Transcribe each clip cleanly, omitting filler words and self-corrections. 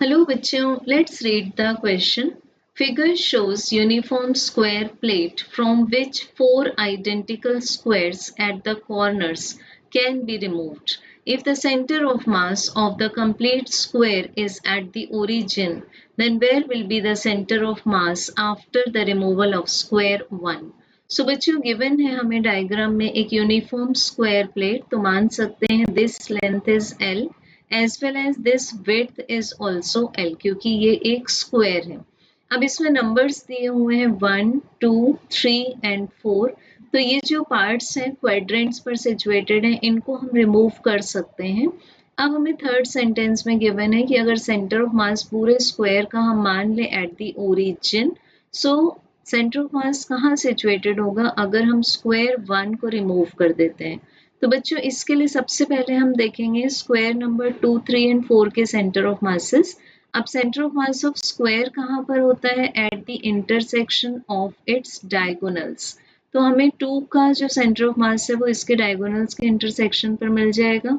Hello bachcho, let's read the question. Figure shows uniform square plate from which four identical squares at the corners can be removed. If the center of mass of the complete square is at the origin, then where will be the center of mass after the removal of square 1? So बच्चों given है हमें diagram में एक uniform square plate, तो मान सकते हैं this length is L as well as this width is also L क्योंकि ये एक स्क्वायर है। अब इसमें नंबर्स दिए हुए हैं 1, 2, 3 एंड 4। तो ये जो पार्ट्स हैं क्वाड्रेंट्स पर सिचुएटेड हैं, इनको हम रिमूव कर सकते हैं। अब हमें थर्ड सेंटेंस में गिवन है कि अगर सेंटर ऑफ मास पूरे स्क्वायर का हम मान लें at the origin, so centre of mass कहाँ सिचुएटेड होगा अगर हम स्क्वायर 1 को रिमूव कर देते हैं। तो बच्चों इसके लिए सबसे पहले हम देखेंगे स्क्वायर नंबर 2, 3 एंड 4 के सेंटर ऑफ मासेस। अब centre of mass of square कहाँ पर होता है? Eight the intersection of it's diagonals. तो हमें 2 का जो सेंटर ऑफ मास है वो इसके डायगोनल्स के इंटरसेक्शन पर मिल जाएगा।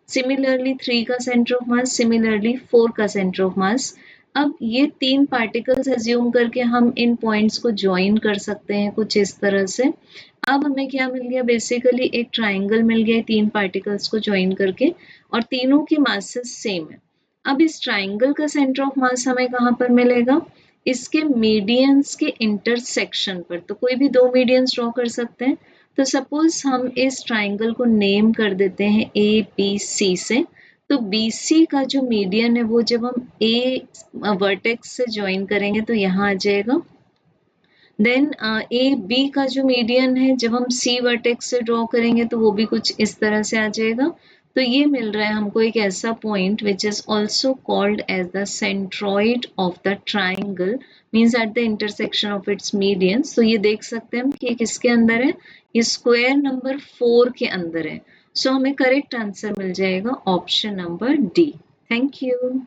सिमिलरली 3 का सेंटर ऑफ मास, सिमिलरली 4 का सेंटर ऑफ मास। अब ये 3 पार्टिकल्स एज्यूम करके हम इन पॉइंट्स को ज्वाइन कर सकते हैं कुछ इस तरह से। अब हमें क्या मिल गया? बेसिकली एक ट्राइंगल मिल गया 3 पार्टिकल्स को ज्वाइन करके, और तीनों की मासेस सेम है। अब इस ट्राइंगल का सेंटर ऑफ मास हमें कहाँ पर मिलेगा? इसके मीडियंस के इंटरसेक्शन पर। तो कोई भी 2 मीडियंस ड्रॉ कर सकते हैं। तो सपोज हम इस ट्राइंगल को नेम कर देते हैं ABC से। तो BC का जो मीडियन है वो जब हम A वर्टेक्स से ज्वाइन करेंगे तो यहाँ आ जाएगा। देन ए बी का जो मीडियन है जब हम सी वर्टेक्स से ड्रॉ करेंगे तो वो भी कुछ इस तरह से आ जाएगा। तो ये मिल रहा है हमको एक ऐसा point which is also called as the centroid of the triangle, means at the intersection of its medians. तो ये देख सकते हैं हम कि किसके अंदर है? ये स्क्वायर नंबर 4 के अंदर है। सो हमें करेक्ट आंसर मिल जाएगा option number D. Thank you.